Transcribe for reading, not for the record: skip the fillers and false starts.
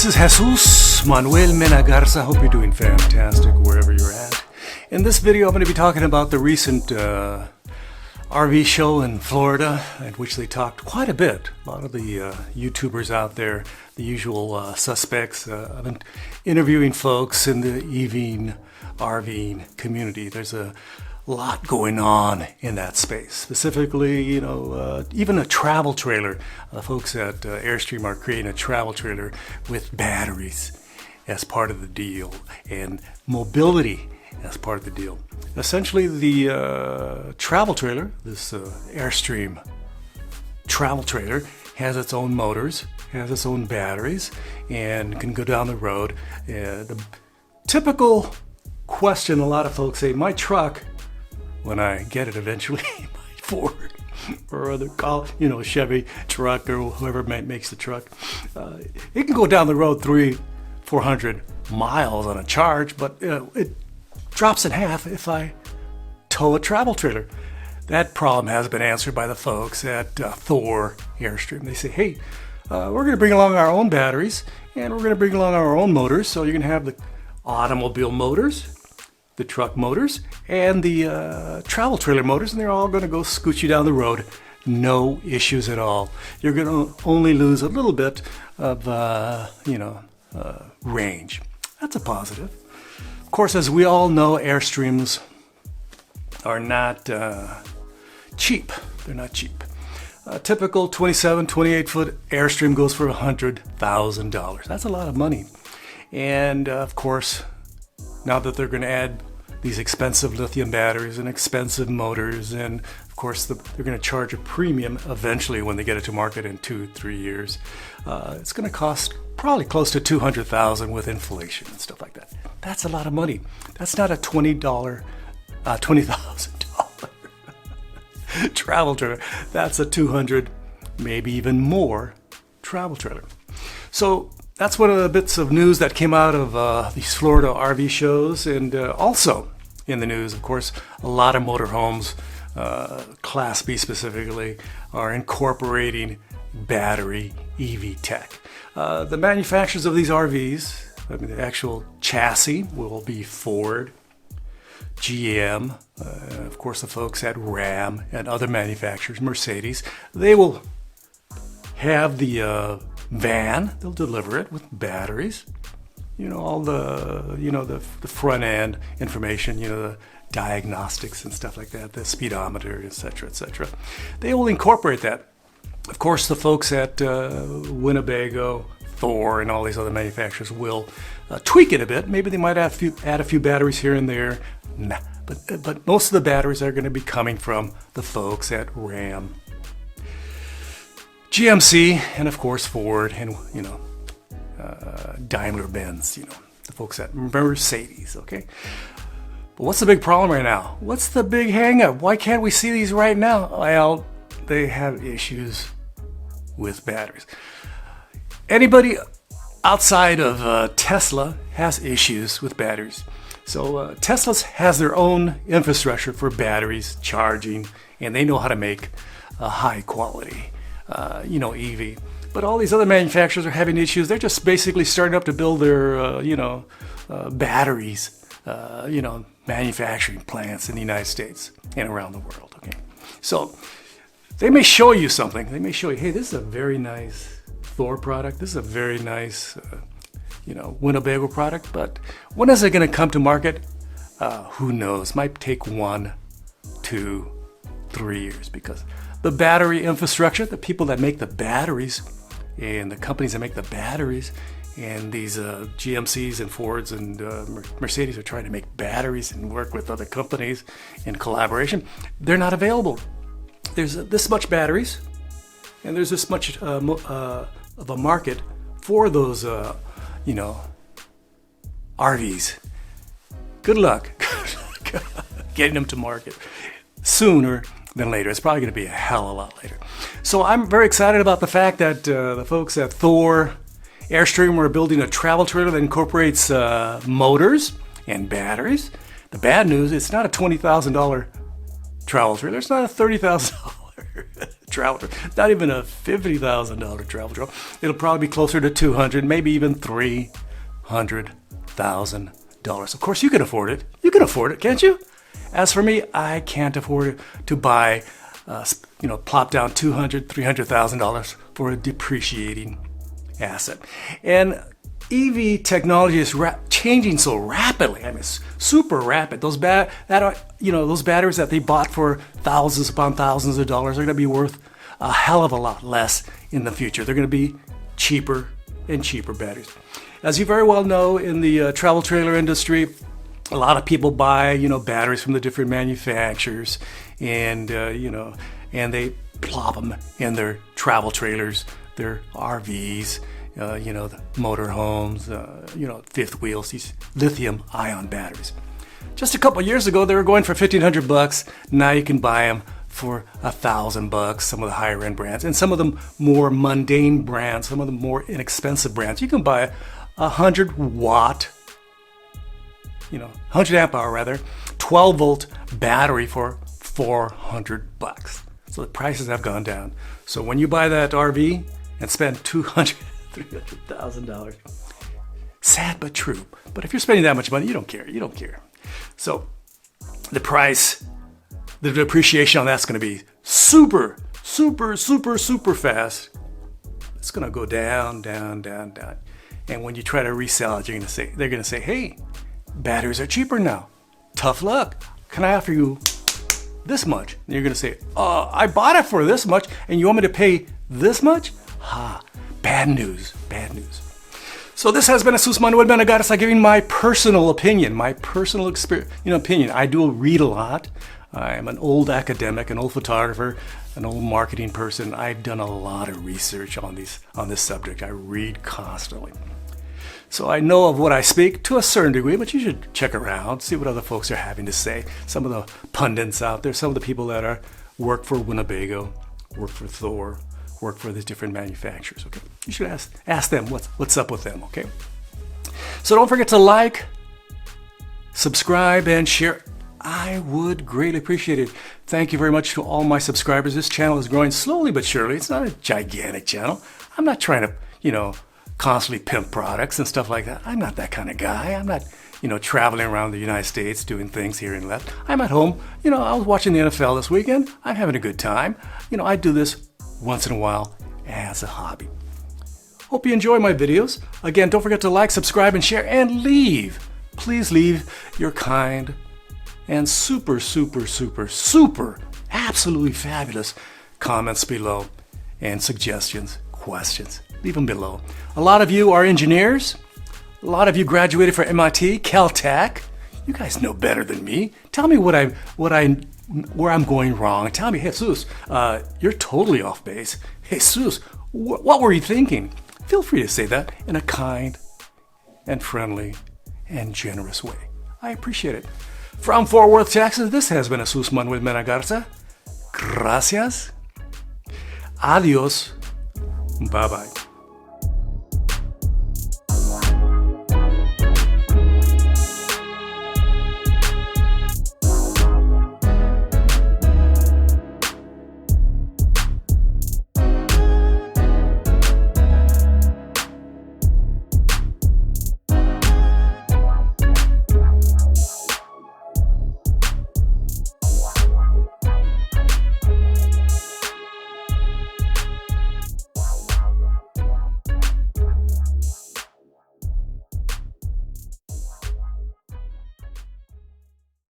This is Jesus Manuel Mena Garza. Hope you're doing fantastic wherever you're at. In this video, I'm going to be talking about the recent RV show in Florida, at which they talked quite a bit. A lot of the YouTubers out there, the usual suspects. I've been interviewing folks in the RVing community. There's a lot going on in that space. Specifically, even a travel trailer. Folks at Airstream are creating a travel trailer with batteries as part of the deal and mobility as part of the deal. Essentially, the travel trailer, this Airstream travel trailer, has its own motors, has its own batteries, and can go down the road. The typical question a lot of folks say, my truck, when I get it eventually, my Ford or other Chevy truck or whoever makes the truck, it can go down the road 300-400 miles on a charge, but it drops in half if I tow a travel trailer. That problem has been answered by the folks at Thor Airstream. They say, hey, we're going to bring along our own batteries and we're going to bring along our own motors. So you're going to have the automobile motors, the truck motors, and the travel trailer motors, and they're all going to go scoot you down the road. No issues at all. You're going to only lose a little bit of, range. That's a positive. Of course, as we all know, Airstreams are not cheap. They're not cheap. A typical 27, 28-foot Airstream goes for $100,000. That's a lot of money. And, of course, now that they're going to add these expensive lithium batteries and expensive motors, and of course they're going to charge a premium eventually when they get it to market in 2-3 years. It's going to cost probably close to $200,000 with inflation and stuff like that. That's a lot of money. That's not a $20,000 travel trailer. That's a $200,000, maybe even more travel trailer. So that's one of the bits of news that came out of these Florida RV shows. And also in the news, of course, a lot of motorhomes, Class B specifically, are incorporating battery EV tech. The manufacturers of these RVs, the actual chassis will be Ford, GM, of course the folks at Ram and other manufacturers, Mercedes. They will have the van. They'll deliver it with batteries, all the front end information, the diagnostics and stuff like that, the speedometer, etc. They will incorporate that. Of course, the folks at Winnebago, Thor, and all these other manufacturers will tweak it a bit. Maybe they might add a few batteries here and there. Nah, but most of the batteries are going to be coming from the folks at Ram, GMC, and of course Ford, and Daimler-Benz, the folks at Mercedes. Okay, but what's the big problem right now? What's the big hang-up? Why can't we see these right now? Well, they have issues with batteries. Anybody outside of Tesla has issues with batteries. So Tesla has their own infrastructure for batteries, charging, and they know how to make a high quality EV. But all these other manufacturers are having issues. They're just basically starting up to build their, batteries, manufacturing plants in the United States and around the world. Okay, so they may show you something. They may show you, hey, this is a very nice Thor product. This is a very nice, Winnebago product. But when is it going to come to market? Who knows? Might take 1, 2, 3 years, because the battery infrastructure, the people that make the batteries and the companies that make the batteries, and these GMCs and Fords and Mercedes are trying to make batteries and work with other companies in collaboration. They're not available. There's this much batteries, and there's this much of a market for those, RVs. Good luck getting them to market sooner than later. It's probably going to be a hell of a lot later. So I'm very excited about the fact that the folks at Thor Airstream are building a travel trailer that incorporates motors and batteries. The bad news, it's not a $20,000 travel trailer. It's not a $30,000 travel, not even a $50,000 travel trailer. It'll probably be closer to $200,000, maybe even $300,000. Of course, you can afford it. You can afford it, can't you? As for me, I can't afford to buy, plop down $200,000, $300,000 for a depreciating asset. And EV technology is changing so rapidly. I mean, it's super rapid. Those those batteries that they bought for thousands upon thousands of dollars are going to be worth a hell of a lot less in the future. They're going to be cheaper and cheaper batteries. As you very well know, in the travel trailer industry, a lot of people buy, batteries from the different manufacturers, and and they plop them in their travel trailers, their RVs, the motorhomes, fifth wheels, these lithium-ion batteries. Just a couple of years ago, they were going for $1,500. Now you can buy them for $1,000. Some of the higher-end brands, and some of them more mundane brands, some of the more inexpensive brands. You can buy a 100-watt, 100 amp hour rather, 12-volt battery for $400. So the prices have gone down. So when you buy that RV and spend $300,000. Sad but true. But if you're spending that much money, you don't care. You don't care. So the price, the depreciation on that's going to be super, super, super, super fast. It's going to go down, down, down, down. And when you try to resell it, they're going to say, hey, batteries are cheaper now. Tough luck. Can I offer you this much? And you're going to say, I bought it for this much, and you want me to pay this much? Ha. Bad news, bad news. So this has been Jesus Manuel Menegarza giving my personal opinion, my personal opinion. I do read a lot. I'm an old academic, an old photographer, an old marketing person. I've done a lot of research on this subject. I read constantly. So I know of what I speak to a certain degree, but you should check around, see what other folks are having to say. Some of the pundits out there, some of the people that work for Winnebago, work for Thor, work for these different manufacturers. Okay, you should ask them what's up with them. Okay, so don't forget to like, subscribe, and share. I would greatly appreciate it. Thank you very much to all my subscribers. This channel is growing slowly but surely. It's not a gigantic channel. I'm not trying to constantly pimp products and stuff like that. I'm not that kind of guy. I'm not traveling around the United States doing things here and left. I'm at home. I was watching the NFL this weekend. I'm having a good time. I do this once in a while as a hobby. Hope you enjoy my videos. Again, don't forget to like, subscribe, and share, and please leave your kind and super, super, super, super, absolutely fabulous comments below, and suggestions, questions. Leave them below. A lot of you are engineers. A lot of you graduated from MIT, Caltech. You guys know better than me. Tell me where I'm going wrong. Tell me, Jesus, you're totally off base. Jesus, what were you thinking? Feel free to say that in a kind and friendly and generous way. I appreciate it. From Fort Worth, Texas, this has been Jesus Manuel Menegarza. Gracias. Adios. Bye-bye.